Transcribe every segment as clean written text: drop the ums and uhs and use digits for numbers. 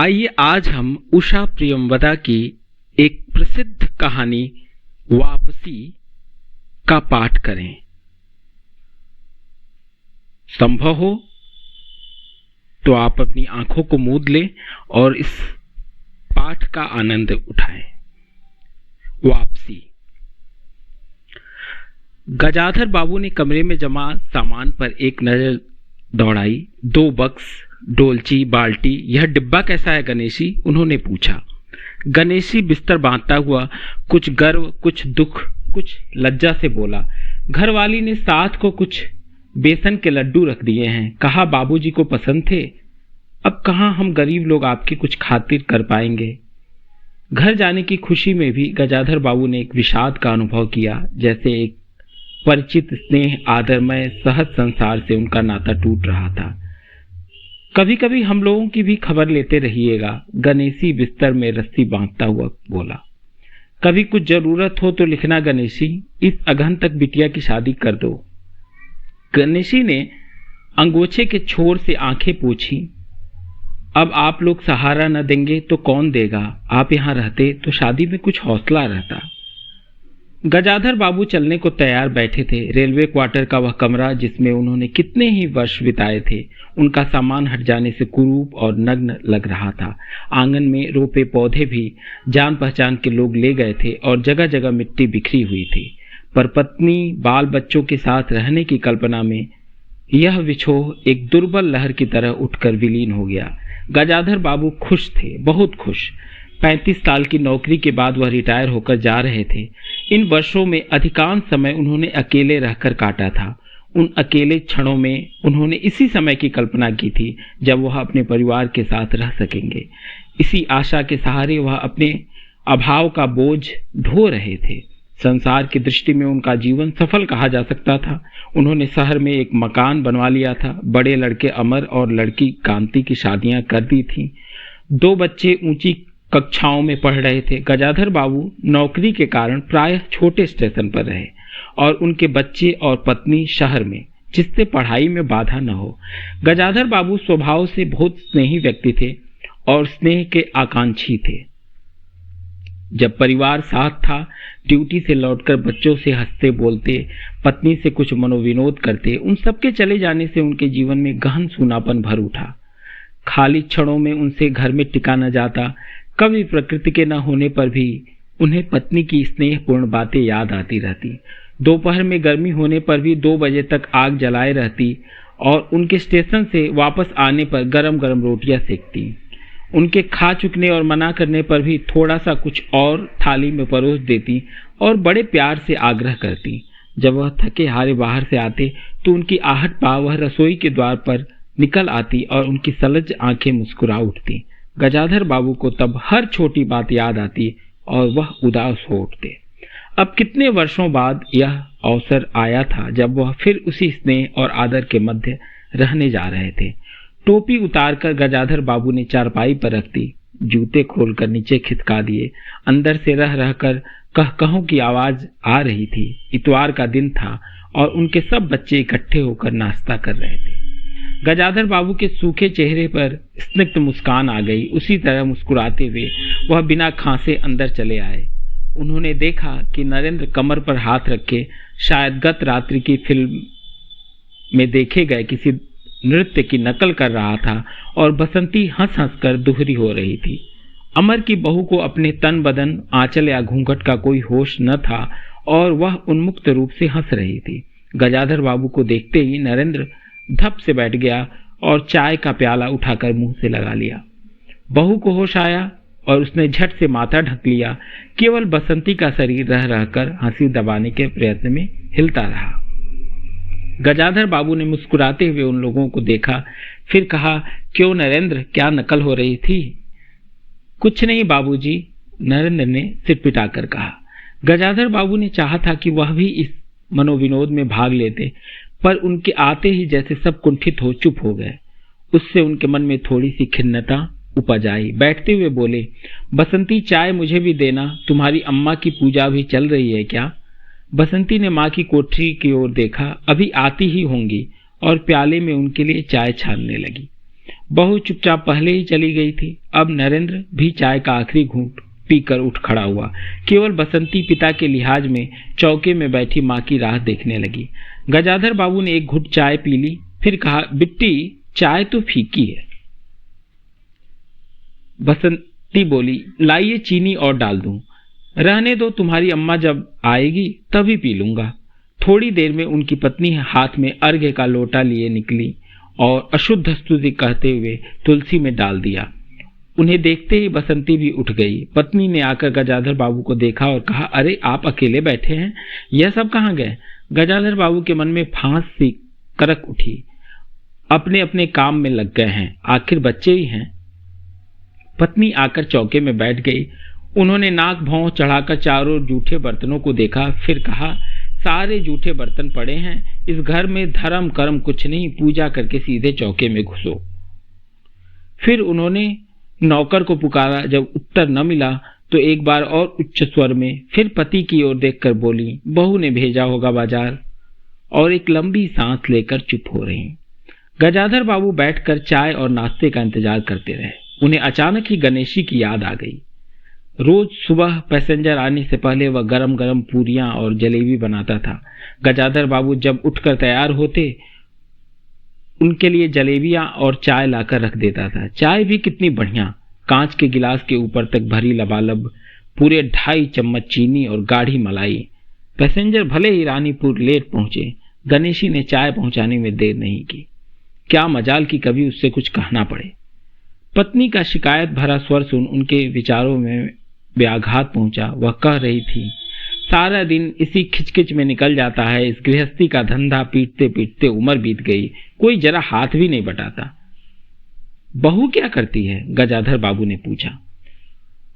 आइए आज हम उषा प्रियंवदा की एक प्रसिद्ध कहानी वापसी का पाठ करें। संभव हो तो आप अपनी आंखों को मूंद लें और इस पाठ का आनंद उठाएं। वापसी। गजाधर बाबू ने कमरे में जमा सामान पर एक नजर दौड़ाई। 2 बक्स, डोलची, बाल्टी। यह डिब्बा कैसा है गणेशी? उन्होंने पूछा। गणेशी बिस्तर बांधता हुआ कुछ गर्व, कुछ दुख, कुछ लज्जा से बोला, घरवाली ने साथ को कुछ बेसन के लड्डू रख दिए हैं, कहा बाबूजी को पसंद थे। अब कहाँ हम गरीब लोग आपकी कुछ खातिर कर पाएंगे। घर जाने की खुशी में भी गजाधर बाबू ने एक विषाद का अनुभव किया, जैसे एक परिचित स्नेह आदरमय सहज संसार से उनका नाता टूट रहा था। कभी कभी हम लोगों की भी खबर लेते रहिएगा, गणेशी बिस्तर में रस्सी बांधता हुआ बोला। कभी कुछ जरूरत हो तो लिखना गणेशी, इस अगहन तक बिटिया की शादी कर दो। गणेशी ने अंगोछे के छोर से आंखें पोंछी। अब आप लोग सहारा न देंगे तो कौन देगा? आप यहाँ रहते तो शादी में कुछ हौसला रहता। गजाधर बाबू चलने को तैयार बैठे थे। रेलवे क्वार्टर का वह कमरा जिसमें उन्होंने कितने ही वर्ष बिताए थे, उनका सामान हट जाने से कुरूप और नग्न लग रहा था। आंगन में रोपे पौधे भी जान पहचान के लोग ले गए थे और जगह जगह मिट्टी बिखरी हुई थी। पर पत्नी बाल बच्चों के साथ रहने की कल्पना में यह विछोह एक दुर्बल लहर की तरह उठकर विलीन हो गया। गजाधर बाबू खुश थे, बहुत खुश। 35 साल की नौकरी के बाद वह रिटायर होकर जा रहे थे। इन वर्षों में अधिकांश समय उन्होंने अकेले रहकर काटा था। उन अकेले क्षणों में उन्होंने इसी समय की कल्पना की थी जब वह अपने परिवार के साथ रह सकेंगे। इसी आशा के सहारे वह अपने अभाव का बोझ ढो रहे थे। संसार की दृष्टि में उनका जीवन सफल कहा जा सकता था। उन्होंने शहर में एक मकान बनवा लिया था। बड़े लड़के अमर और लड़की कांति की शादियां कर दी थी। 2 बच्चे ऊंची कक्षाओं में पढ़ रहे थे। गजाधर बाबू नौकरी के कारण प्रायः छोटे स्टेशन पर रहे और उनके बच्चे और पत्नी शहर में, जिससे पढ़ाई में बाधा न हो। गजाधर बाबू स्वभाव से बहुत स्नेही व्यक्ति थे और स्नेह के आकांक्षी थे। जब परिवार साथ था, ड्यूटी से लौटकर बच्चों से हंसते बोलते, पत्नी से कुछ मनोविनोद करते। उन सबके चले जाने से उनके जीवन में गहन सूनापन भर उठा। खाली क्षणों में उनसे घर में टिका न जाता। कभी प्रकृति के न होने पर भी उन्हें पत्नी की स्नेहपूर्ण बातें याद आती रहती। दोपहर में गर्मी होने पर भी 2 बजे तक आग जलाए रहती और उनके स्टेशन से वापस आने पर गरम गरम रोटियां सेकती। उनके खा चुकने और मना करने पर भी थोड़ा सा कुछ और थाली में परोस देती और बड़े प्यार से आग्रह करती। जब वह थके हारे बाहर से आते तो उनकी आहट पा वह रसोई के द्वार पर निकल आती और उनकी सलज आंखें मुस्कुरा उठती। गजाधर बाबू को तब हर छोटी बात याद आती और वह उदास हो उठते। अब कितने वर्षों बाद यह अवसर आया था जब वह फिर उसी स्नेह और आदर के मध्य रहने जा रहे थे। टोपी उतारकर गजाधर बाबू ने चारपाई पर रख दी। जूते खोलकर नीचे खिसका दिए। अंदर से रह रहकर कहकहों की आवाज आ रही थी। इतवार का दिन था और उनके सब बच्चे इकट्ठे होकर नाश्ता कर रहे थे। गजाधर बाबू के सूखे चेहरे पर स्निग्ध मुस्कान आ गई। उसी तरह मुस्कुराते हुए वह बिना खांसे अंदर चले आए। उन्होंने देखा कि नरेंद्र कमर पर हाथ रखे शायद गत रात्रि की फिल्म में देखे गए किसी नृत्य की नकल कर रहा था और बसंती हंस हंस कर दुहरी हो रही थी। अमर की बहू को अपने तन बदन, आंचल या घूंघट का कोई होश न था और वह उन्मुक्त रूप से हंस रही थी। गजाधर बाबू को देखते ही नरेंद्र धप से बैठ गया और चाय का प्याला उठाकर मुंह से लगा लिया। बहू को होश आया और उसने झट से माथा ढक लिया। केवल बसंती का शरीर रह रहकर हंसी दबाने के प्रयत्न में हिलता रहा। गजाधर बाबू ने मुस्कुराते हुए उन लोगों को देखा, फिर कहा, क्यों नरेंद्र, क्या नकल हो रही थी? कुछ नहीं बाबूजी, नरेंद्र ने सिर पिटाकर कहा। गजाधर बाबू ने चाहा था कि वह भी इस मनोविनोद में भाग लेते, पर उनके आते ही जैसे सब कुंठित हो चुप हो गए। उससे उनके मन में थोड़ी सी खिन्नता उपज आई। बैठते हुए बोले, बसंती चाय मुझे भी देना, तुम्हारी अम्मा की पूजा भी चल रही है क्या? बसंती ने माँ की कोठरी की ओर देखा। अभी आती ही होंगी और प्याले में उनके लिए चाय छानने लगी। बहू चुपचाप पहले ही चली गई थी। अब नरेंद्र भी चाय का आखिरी घूंट पीकर उठ खड़ा हुआ। केवल बसंती पिता के लिहाज में चौके में बैठी माँ की राह देखने लगी। गजाधर बाबू ने एक घुट चाय पी ली, फिर कहा, बिट्टी चाय तो फीकी है। बसंती बोली, लाइए चीनी और डाल दूं। रहने दो, तुम्हारी अम्मा जब आएगी तभी पी लूंगा। थोड़ी देर में उनकी पत्नी हाथ में अर्घ्य का लोटा लिए निकली और अशुद्ध स्तुति कहते हुए तुलसी में डाल दिया। उन्हें देखते ही बसंती भी उठ गई। पत्नी ने आकर गजाधर बाबू को देखा और कहा, अरे आप अकेले बैठे हैं, यह सब कहाँ गए? गजाधर बाबू के मन में फांस सी करक उठी। अपने अपने काम में लग गए हैं, आखिर बच्चे ही हैं। पत्नी आकर चौके में बैठ गई। उन्होंने नाक भौं चढ़ाकर चारों जूठे बर्तनों को देखा, फिर कहा, सारे जूठे बर्तन पड़े हैं, इस घर में धर्म कर्म कुछ नहीं, पूजा करके सीधे चौके में घुसो। फिर उन्होंने नौकर को पुकारा। जब उत्तर न मिला तो एक बार और उच्च स्वर में फिर पति की ओर देखकर बोली, बहू ने भेजा होगा बाजार। और एक लंबी सांस लेकर चुप हो रही। गजाधर बाबू बैठकर चाय और नाश्ते का इंतजार करते रहे। उन्हें अचानक ही गणेशी की याद आ गई। रोज सुबह पैसेंजर आने से पहले वह गरम गरम पूरियां और जलेबी बनाता था। गजाधर बाबू जब उठकर तैयार होते उनके लिए जलेबियां और चाय लाकर रख देता था। चाय भी कितनी बढ़िया, कांच के गिलास के ऊपर तक भरी लबालब, पूरे 2.5 चम्मच चीनी और गाढ़ी मलाई। पैसेंजर भले ही रानीपुर लेट पहुंचे, गणेशी ने चाय पहुंचाने में देर नहीं की। क्या मजाल कि कभी उससे कुछ कहना पड़े। पत्नी का शिकायत भरा स्वर सुन उनके विचारों में व्याघात पहुंचा। वह कह रही थी, सारा दिन इसी खिचखिच में निकल जाता है, इस गृहस्थी का धंधा पीटते पीटते उम्र बीत गई, कोई जरा हाथ भी नहीं बटाता। बहू क्या करती है? गजाधर बाबू ने पूछा।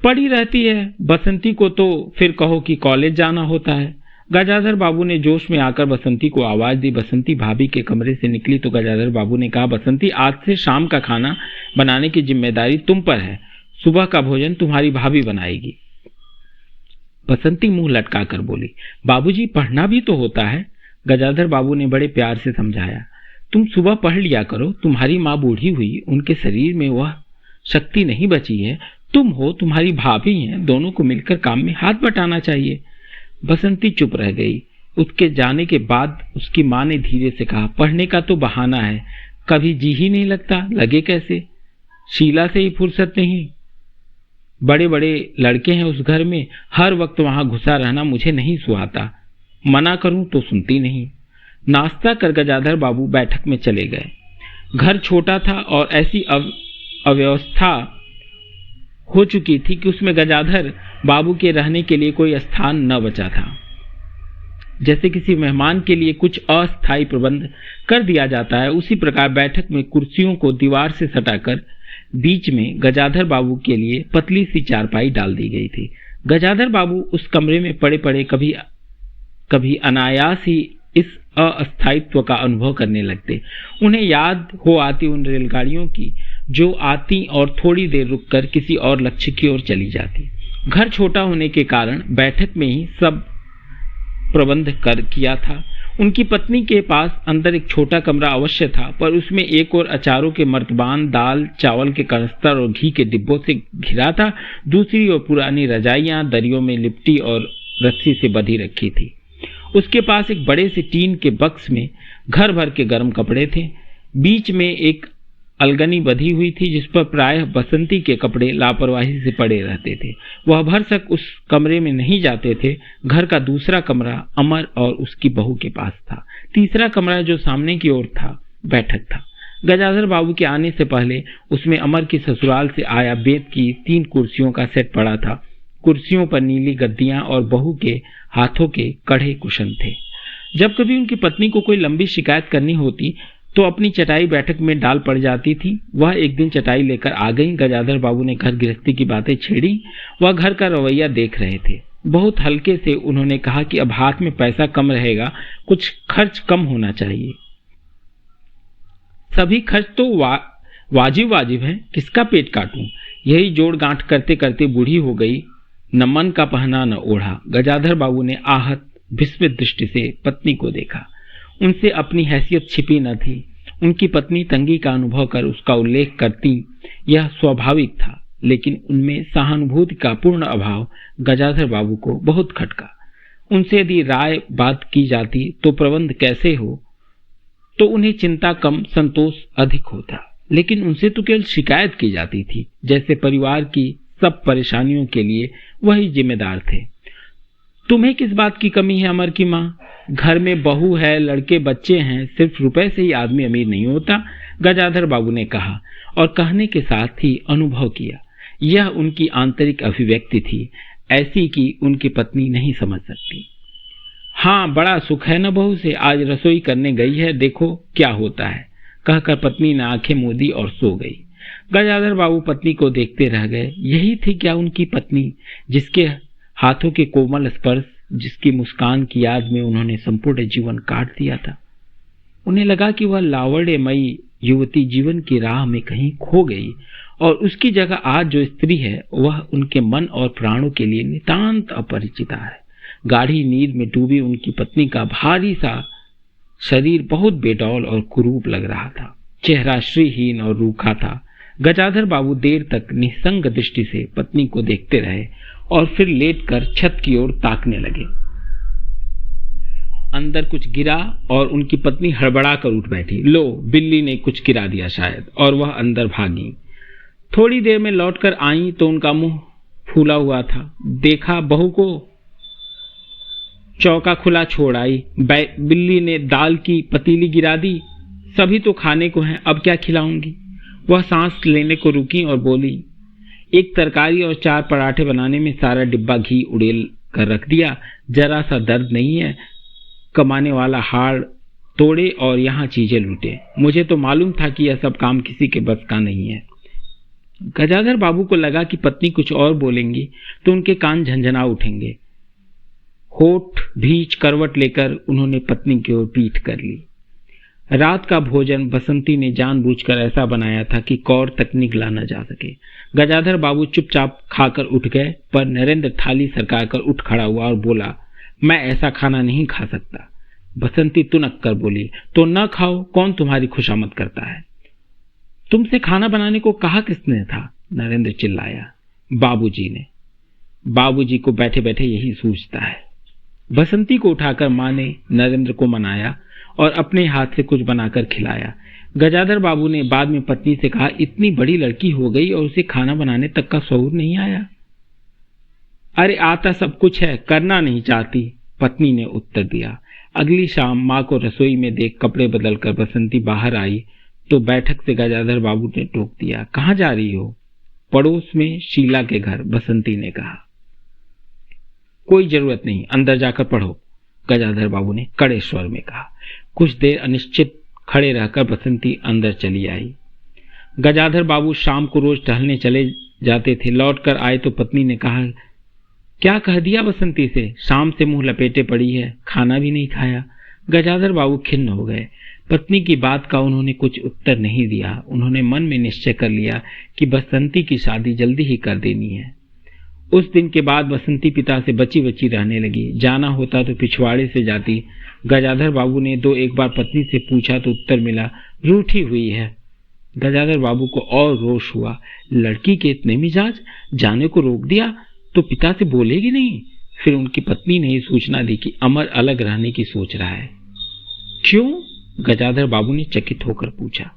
पड़ी रहती है। बसंती को तो फिर कहो कि कॉलेज जाना होता है। गजाधर बाबू ने जोश में आकर बसंती को आवाज दी। बसंती भाभी के कमरे से निकली तो गजाधर बाबू ने कहा, बसंती आज से शाम का खाना बनाने की जिम्मेदारी तुम पर है, सुबह का भोजन तुम्हारी भाभी बनाएगी। बसंती मुंह लटका कर बोली, बाबूजी पढ़ना भी तो होता है। गजाधर बाबू ने बड़े प्यार से समझाया, तुम सुबह पढ़ लिया करो, तुम्हारी माँ बूढ़ी हुई, उनके शरीर में वह शक्ति नहीं बची है। तुम हो, तुम्हारी भाभी हैं, दोनों को मिलकर काम में हाथ बटाना चाहिए। बसंती चुप रह गई। उसके जाने के बाद उसकी माँ ने धीरे से कहा, पढ़ने का तो बहाना है, कभी जी ही नहीं लगता, लगे कैसे? शीला से ही फुर्सत नहीं। बड़े बड़े लड़के हैं उस घर में, हर वक्त वहां घुसा रहना मुझे नहीं सुहाता। मना करूं तो सुनती नहीं। नाश्ता कर गजाधर बाबू बैठक में चले गए। घर छोटा था और ऐसी अव्यवस्था हो चुकी थी कि उसमें गजाधर बाबू के रहने के लिए कोई स्थान न बचा था। जैसे किसी मेहमान के लिए कुछ अस्थायी प्रबंध कर दिया जाता है, उसी प्रकार बैठक में कुर्सियों को दीवार से सटाकर बीच में गजाधर बाबू के लिए पतली सी चारपाई डाल दी गई थी। गजाधर बाबू उस कमरे में पड़े पड़े कभी अनायास ही इस अस्थायित्व का अनुभव करने लगते। उन्हें याद हो आती उन रेलगाड़ियों की जो आती और थोड़ी देर रुककर किसी और लक्ष्य की ओर चली जाती। घर छोटा होने के कारण बैठक में ही सब प्रबंध कर किया था। उनकी पत्नी के पास अंदर एक छोटा कमरा अवश्य था, पर उसमें एक और अचारों के मर्तबान, दाल चावल के कनस्तर और घी के डिब्बों से घिरा था, दूसरी ओर पुरानी रजाइयां दरियों में लिपटी और रस्सी से बंधी रखी थी। उसके पास एक बड़े से टीन के बक्स में घर भर के गर्म कपड़े थे। बीच में एक अलगनी बधी हुई थी जिस पर प्रायः बसंती के कपड़े लापरवाही से पड़े रहते थे। वह भरसक उस कमरे में नहीं जाते थे। घर का दूसरा कमरा अमर और उसकी बहू के पास था। तीसरा कमरा जो सामने की ओर था बैठक था। गजाधर बाबू के आने से पहले उसमें अमर की ससुराल से आया बेत की 3 कुर्सियों का सेट पड़ा था। कुर्सियों पर नीली गद्दियां और बहू के हाथों के कढ़े कुशन थे। जब कभी उनकी पत्नी को कोई लंबी शिकायत करनी होती तो अपनी चटाई बैठक में डाल पड़ जाती थी। वह एक दिन चटाई लेकर आ गई। गजाधर बाबू ने घर गृहस्थी की बातें छेड़ी। वह घर का रवैया देख रहे थे। बहुत हल्के से उन्होंने कहा कि अब हाथ में पैसा कम रहेगा, कुछ खर्च कम होना चाहिए। सभी खर्च तो वाजिब हैं, किसका पेट काटूं? यही जोड़ गांठ करते करते बूढ़ी हो गई, न मन का पहना न ओढ़ा। गजाधर बाबू ने आहत विस्मित दृष्टि से पत्नी को देखा। उनसे अपनी हैसियत छिपी न थी। उनकी पत्नी तंगी का अनुभव कर उसका उल्लेख करती, यह स्वाभाविक था, लेकिन उनमें सहानुभूति का पूर्ण अभाव गजाधर बाबू को बहुत खटका। उनसे यदि राय बात की जाती तो प्रबंध कैसे हो, तो उन्हें चिंता कम संतोष अधिक होता, लेकिन उनसे तो केवल शिकायत की जाती थी, जैसे परिवार की सब परेशानियों के लिए वही जिम्मेदार थे। तुम्हें किस बात की कमी है अमर की माँ? घर में बहू है, लड़के बच्चे हैं, सिर्फ रुपए से ही आदमी अमीर नहीं होता, गजाधर बाबू ने कहा, और कहने के साथ ही अनुभव किया। यह उनकी आंतरिक अभिव्यक्ति थी, ऐसी कि उनकी पत्नी नहीं समझ सकती। हाँ, बड़ा सुख है न बहू से, आज रसोई करने गई है, देखो क्या होता है, कहकर पत्नी ने आंखें मूंदी और सो गई। गजाधर बाबू पत्नी को देखते रह गए। यही थी क्या उनकी पत्नी, जिसके हाथों के कोमल स्पर्श, जिसकी मुस्कान की याद में उन्होंने संपूर्ण जीवन काट दिया था? उन्हें लगा कि वह लावण्यमयी युवती जीवन की राह में कहीं खो गई और उसकी जगह आज जो स्त्री है वह उनके मन और प्राणों के लिए नितांत अपरिचिता है। गाढ़ी नींद में डूबी उनकी पत्नी का भारी सा शरीर बहुत बेडौल और कुरूप लग रहा था। चेहरा श्रीहीन और रूखा था। गजाधर बाबू देर तक निसंग दृष्टि से पत्नी को देखते रहे और फिर लेटकर छत की ओर ताकने लगे। अंदर कुछ गिरा और उनकी पत्नी हड़बड़ा कर उठ बैठी। लो, बिल्ली ने कुछ गिरा दिया शायद, और वह अंदर भागी। थोड़ी देर में लौटकर आई तो उनका मुंह फूला हुआ था। देखा बहू को चौका खुला छोड़ आई। बिल्ली ने दाल की पतीली गिरा दी। सभी तो खाने को हैं, अब क्या खिलाऊंगी? वह सांस लेने को रुकी और बोली, एक तरकारी और 4 पराठे बनाने में सारा डिब्बा घी उड़ेल कर रख दिया। जरा सा दर्द नहीं है, कमाने वाला हाड़ तोड़े और यहाँ चीजें लूटे। मुझे तो मालूम था कि यह सब काम किसी के बस का नहीं है। गजाधर बाबू को लगा कि पत्नी कुछ और बोलेंगी तो उनके कान झंझना उठेंगे। होठ भींच करवट लेकर उन्होंने पत्नी की ओर पीठ कर ली। रात का भोजन बसंती ने जानबूझकर ऐसा बनाया था कि कौर तक निगला न जा सके। गजाधर बाबू चुपचाप खाकर उठ गए, पर नरेंद्र थाली सरका कर उठ खड़ा हुआ और बोला, मैं ऐसा खाना नहीं खा सकता। बसंती तुनक कर बोली, तो न खाओ, कौन तुम्हारी खुशामद करता है? तुमसे खाना बनाने को कहा किसने था? नरेंद्र चिल्लाया। बाबूजी ने। बाबूजी को बैठे बैठे यही सूझता है। बसंती को उठाकर मां ने नरेंद्र को मनाया और अपने हाथ से कुछ बनाकर खिलाया। गजाधर बाबू ने बाद में पत्नी से कहा, इतनी बड़ी लड़की हो गई और उसे खाना बनाने तक का शऊर नहीं आया? अरे आता सब कुछ है, करना नहीं चाहती, पत्नी ने उत्तर दिया। अगली शाम मां को रसोई में देख कपड़े बदलकर बसंती बाहर आई तो बैठक से गजाधर बाबू ने टोक दिया, कहाँ जा रही हो? पड़ोस में शीला के घर, बसंती ने कहा। कोई जरूरत नहीं, अंदर जाकर पढ़ो, गजाधर बाबू ने कड़े स्वर में कहा। कुछ देर अनिश्चित खड़े रहकर बसंती अंदर चली आई। गजाधर बाबू शाम को रोज टहलने चले जाते थे। लौटकर आए तो पत्नी ने कहा, क्या कह दिया बसंती से? शाम से मुंह लपेटे पड़ी है, खाना भी नहीं खाया। गजाधर बाबू खिन्न हो गए। पत्नी की बात का उन्होंने कुछ उत्तर नहीं दिया। उन्होंने मन में निश्चय कर लिया कि बसंती की शादी जल्दी ही कर देनी है। उस दिन के बाद बसंती पिता से बची बची रहने लगी। जाना होता तो पिछवाड़े से जाती। गजाधर बाबू ने 2-1 बार पत्नी से पूछा तो उत्तर मिला, रूठी हुई है। गजाधर बाबू को और रोष हुआ। लड़की के इतने मिजाज, जाने को रोक दिया तो पिता से बोलेगी नहीं। फिर उनकी पत्नी ने सूचना दी कि अमर अलग रहने की सोच रहा है। क्यों? गजाधर बाबू ने चकित होकर पूछा।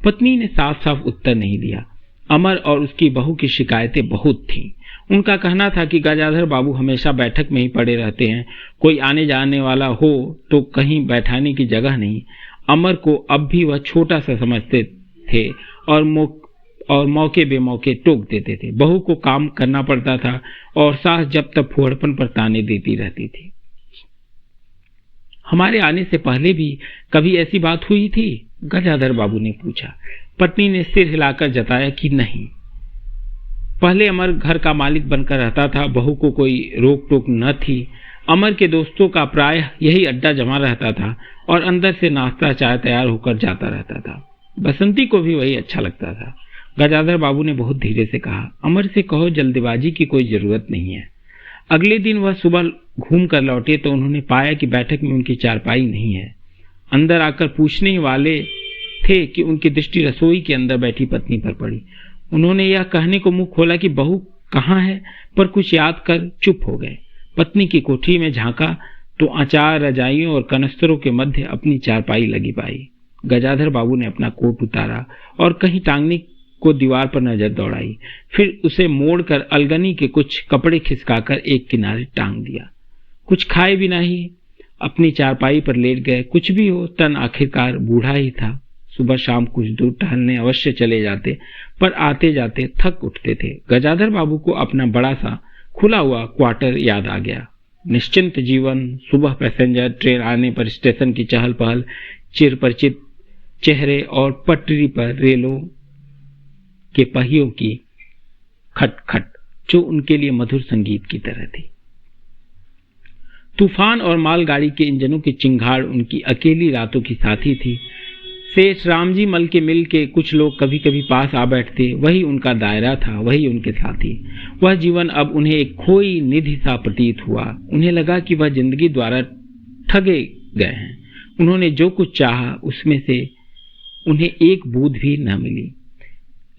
पत्नी ने साफ साफ उत्तर नहीं दिया। अमर और उसकी बहू की शिकायतें बहुत थीं। उनका कहना था कि गजाधर बाबू हमेशा बैठक में ही पड़े रहते हैं, कोई आने जाने वाला हो तो कहीं बैठाने की जगह नहीं। अमर को अब भी वह छोटा सा समझते थे और मौके बेमौके टोक देते थे। बहू को काम करना पड़ता था और सास जब तक फुहड़पन पर ताने देती रहती थी। हमारे आने से पहले भी कभी ऐसी बात हुई थी? गजाधर बाबू ने पूछा। पत्नी ने सिर हिलाकर जताया कि नहीं। पहले अमर घर का मालिक बनकर रहता था, बहू को कोई रोक टोक न थी। अमर के दोस्तों का प्रायः यही अड्डा जमा रहता था और अंदर से नाश्ता चाय तैयार होकर जाता रहता था। बसंती को भी वही अच्छा लगता था। गजाधर बाबू ने बहुत धीरे से कहा, अमर से कहो जल्दबाजी की कोई जरूरत नहीं है। अगले दिन वह सुबह घूम कर लौटे तो उन्होंने पाया कि बैठक में उनकी चारपाई नहीं है। अंदर आकर पूछने वाले थे कि उनकी दृष्टि रसोई के अंदर बैठी पत्नी पर पड़ी। उन्होंने यह कहने को मुंह खोला कि बहू कहाँ है, पर कुछ याद कर चुप हो गए। पत्नी की कोठरी में झांका तो अचार, रजाइयों और कनस्तरों के मध्य अपनी चारपाई लगी पाई। गजाधर बाबू ने अपना कोट उतारा और कहीं टांगने को दीवार पर नजर दौड़ाई, फिर उसे मोड़कर अलगनी के कुछ कपड़े खिसकाकर एक किनारे टांग दिया। कुछ खाए बिना ही अपनी चारपाई पर लेट गए। कुछ भी हो, तन आखिरकार बूढ़ा ही था। सुबह शाम कुछ दूर टहलने अवश्य चले जाते, पर आते जाते थक उठते थे। गजाधर बाबू को अपना बड़ा सा खुला हुआ क्वार्टर याद आ गया। निश्चिंत जीवन, सुबह पैसेंजर ट्रेन आने पर स्टेशन की चहल पहल, चिरपरिचित चेहरे और पटरी पर रेलों के पहियों की खटखट, जो उनके लिए मधुर संगीत की तरह थी। तूफान और मालगाड़ी के इंजनों की चिंगाड़ उनकी अकेली रातों की साथी थी। सेठ रामजी मल के मिल के कुछ लोग कभी कभी पास आ बैठते, वही उनका दायरा था, वही उनके साथी। वह जीवन अब उन्हें एक खोई निधि सा प्रतीत हुआ। उन्हें लगा कि वह जिंदगी द्वारा ठगे गए हैं। उन्होंने जो कुछ चाहा उसमें से उन्हें एक बूंद भी न मिली।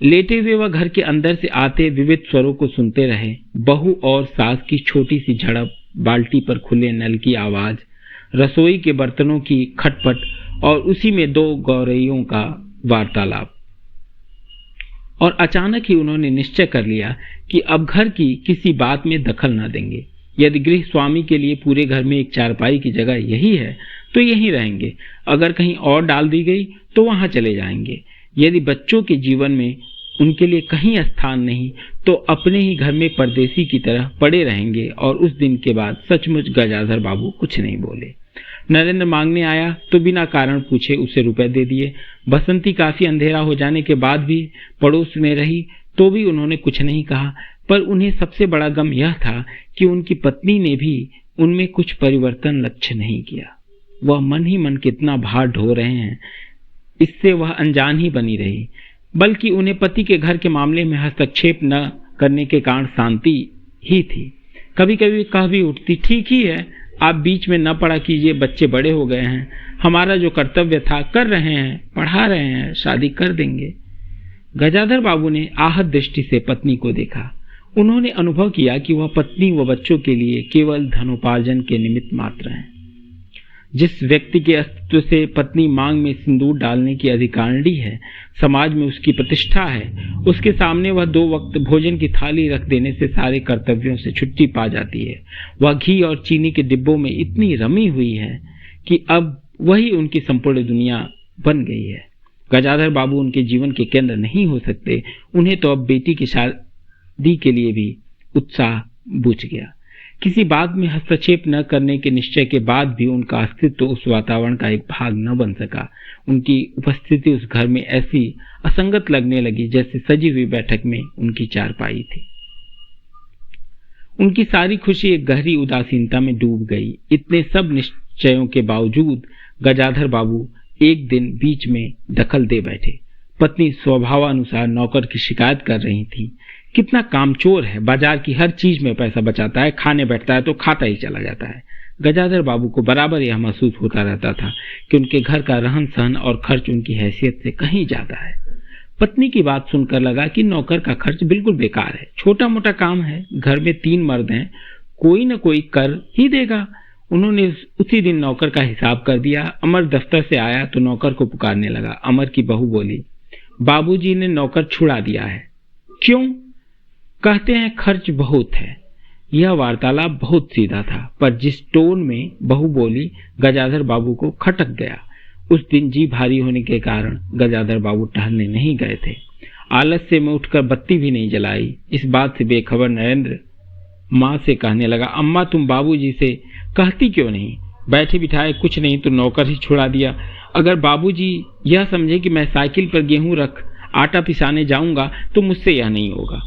लेटे हुए वह घर के अंदर से आते विविध स्वरों को सुनते रहे। बहू और सास की छोटी सी झड़प, बाल्टी पर खुले नल की आवाज, रसोई के बर्तनों की खटपट और उसी में दो गौरैयों का वार्तालाप। और अचानक ही उन्होंने निश्चय कर लिया कि अब घर की किसी बात में दखल न देंगे। यदि गृह स्वामी के लिए पूरे घर में एक चारपाई की जगह यही है तो यहीं रहेंगे। अगर कहीं और डाल दी गई तो वहां चले जाएंगे। यदि बच्चों के जीवन में उनके लिए कहीं स्थान नहीं तो अपने ही घर में परदेसी की तरह पड़े रहेंगे। और उस दिन के बाद सचमुच गजाधर बाबू कुछ नहीं बोले। नरेंद्र मांगने आया तो बिना कारण पूछे उसे रुपए दे दिए। बसंती काफी अंधेरा हो जाने के बाद भी पड़ोस में रही तो भी उन्होंने कुछ नहीं कहा। पर उन्हें सबसे बड़ा गम यह था कि उनकी पत्नी ने भी उनमें कुछ परिवर्तन लक्ष्य नहीं किया। वह मन ही मन कितना भार ढो रहे हैं, इससे वह अनजान ही बनी रही। बल्कि उन्हें पति के घर के मामले में हस्तक्षेप न करने के कारण शांति ही थी। कभी कभी कह भी उठती, ठीक ही है, आप बीच में न पड़ा कीजिए, बच्चे बड़े हो गए हैं, हमारा जो कर्तव्य था कर रहे हैं, पढ़ा रहे हैं, शादी कर देंगे। गजाधर बाबू ने आहत दृष्टि से पत्नी को देखा। उन्होंने अनुभव किया कि वह पत्नी व बच्चों के लिए केवल धनोपार्जन के निमित्त मात्र हैं। जिस व्यक्ति के अस्तित्व से पत्नी मांग में सिंदूर डालने की अधिकारिणी है, समाज में उसकी प्रतिष्ठा है, उसके सामने वह 2 वक्त भोजन की थाली रख देने से सारे कर्तव्यों से छुट्टी पा जाती है। वह घी और चीनी के डिब्बों में इतनी रमी हुई है कि अब वही उनकी संपूर्ण दुनिया बन गई है। गजाधर बाबू उनके जीवन के केंद्र नहीं हो सकते। उन्हें तो अब बेटी की शादी के लिए भी उत्साह बुझ गया। किसी बात में हस्तक्षेप न करने के निश्चय के बाद भी उनका अस्तित्व उस वातावरण का एक भाग न बन सका। उनकी उपस्थिति उस घर में ऐसी असंगत लगने लगी जैसे सजी हुई बैठक में उनकी चारपाई थी। उनकी सारी खुशी एक गहरी उदासीनता में डूब गई। इतने सब निश्चयों के बावजूद गजाधर बाबू एक दिन बीच में दखल दे बैठे। पत्नी स्वभावानुसार नौकर की शिकायत कर रही थी, कितना कामचोर है, बाजार की हर चीज में पैसा बचाता है, खाने बैठता है तो खाता ही चला जाता है। गजाधर बाबू को बराबर यह महसूस होता रहता था कि उनके घर का रहन सहन और खर्च उनकी हैसियत से कहीं ज्यादा है। पत्नी की बात सुनकर लगा कि नौकर का खर्च बिल्कुल बेकार है, छोटा मोटा काम है, घर में 3 मर्द हैं, कोई न कोई कर ही देगा। उन्होंने उसी दिन नौकर का हिसाब कर दिया। अमर दफ्तर से आया तो नौकर को पुकारने लगा। अमर की बहू बोली, बाबूजी ने नौकर छुड़ा दिया है। क्यों? कहते हैं खर्च बहुत है। यह वार्तालाप बहुत सीधा था, पर जिस टोन में बहू बोली गजाधर बाबू को खटक गया। उस दिन जी भारी होने के कारण गजाधर बाबू टहलने नहीं गए थे। आलस्य में उठकर बत्ती भी नहीं जलाई। इस बात से बेखबर नरेंद्र माँ से कहने लगा, अम्मा तुम बाबूजी से कहती क्यों नहीं? बैठे बिठाए कुछ नहीं तो नौकर ही छुड़ा दिया। अगर बाबूजी यह समझे कि मैं साइकिल पर गेहूं रख आटा पिसाने जाऊंगा तो मुझसे यह नहीं होगा।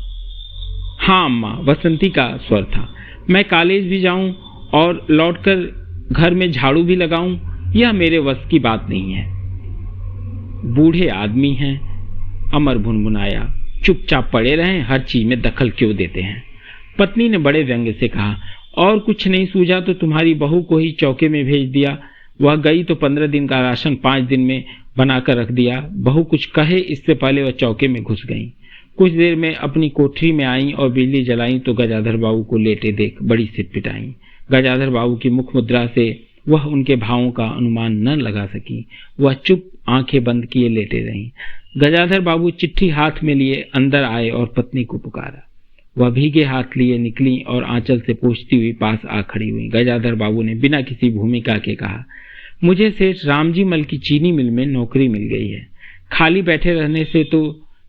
हाँ अम्मा, बसंती का स्वर था, मैं कॉलेज भी जाऊं और लौटकर घर में झाड़ू भी लगाऊं, यह मेरे वश की बात नहीं है। बूढ़े आदमी हैं, अमर भुनभुनाया, चुपचाप पड़े रहें, हर चीज में दखल क्यों देते हैं? पत्नी ने बड़े व्यंग्य से कहा, और कुछ नहीं सूझा तो तुम्हारी बहू को ही चौके में भेज दिया। वह गई तो 15 दिन का राशन 5 दिन में बनाकर रख दिया। बहू कुछ कहे इससे पहले वह चौके में घुस गईं। कुछ देर में अपनी कोठरी में आईं और बिजली जलाईं तो गजाधर बाबू को लेटे देख बड़ी सिटपिटाईं। गजाधर बाबू की मुख मुद्रा से वह उनके भावों का अनुमान न लगा सकी। वह चुप आंखें बंद किए लेटे रहीं। गजाधर बाबू चिट्ठी हाथ में लिए अंदर आए और पत्नी को पुकारा। वह भीगे हाथ लिए निकली और आंचल से पोंछती हुई पास आ खड़ी हुई। गजाधर बाबू ने बिना किसी भूमिका के कहा, मुझे सेठ रामजी मल की चीनी मिल में नौकरी मिल गई है। खाली बैठे रहने से तो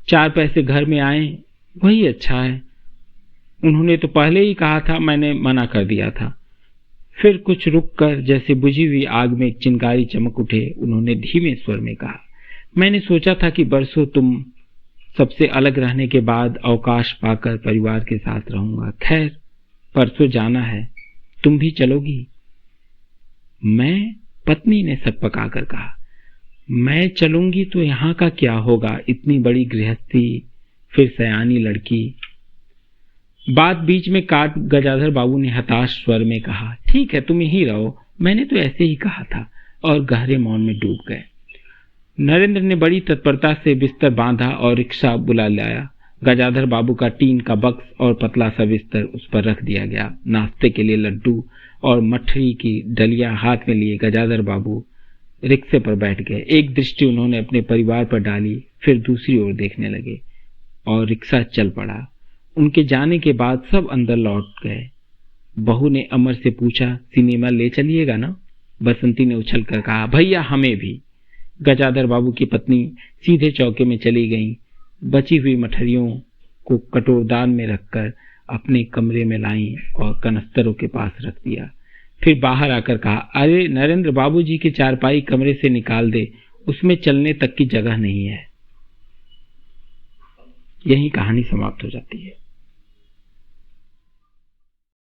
4 पैसे घर में आए वही अच्छा है। उन्होंने तो पहले ही कहा था, मैंने मना कर दिया था। फिर कुछ रुक कर जैसे बुझी हुई आग में एक चिंगारी चमक उठे। उन्होंने धीमे स्वर में कहा, मैंने सोचा था कि बरसों तुम सबसे अलग रहने के बाद अवकाश पाकर परिवार के साथ रहूंगा। खैर परसों जाना है, तुम भी चलोगी? मैं? पत्नी ने सक पकाकर कहा, मैं चलूंगी तो यहाँ का क्या होगा? इतनी बड़ी गृहस्थी, फिर सयानी लड़की। बात बीच में काट गजाधर बाबू ने हताश स्वर में कहा, ठीक है तुम यहीं रहो, मैंने तो ऐसे ही कहा था, और गहरे मौन में डूब गए। नरेंद्र ने बड़ी तत्परता से बिस्तर बांधा और रिक्शा बुला लाया। गजाधर बाबू का टीन का बक्स और पतला सा बिस्तर उस पर रख दिया गया। नाश्ते के लिए लड्डू और मठरी की डलियां हाथ में लिए गजाधर बाबू रिक्शे पर बैठ गए। एक दृष्टि उन्होंने अपने परिवार पर डाली, फिर दूसरी ओर देखने लगे और रिक्शा चल पड़ा। उनके जाने के बाद सब अंदर लौट गए। बहू ने अमर से पूछा, सिनेमा ले चलिएगा ना? बसंती ने उछल कर कहा, भैया हमें भी। गजाधर बाबू की पत्नी सीधे चौके में चली गईं। बची हुई मठरियों को कटोरदान में रखकर अपने कमरे में लाईं और कनस्तरों के पास रख दिया। फिर बाहर आकर कहा, अरे नरेंद्र बाबूजी की चारपाई कमरे से निकाल दे, उसमें चलने तक की जगह नहीं है। यही कहानी समाप्त हो जाती है।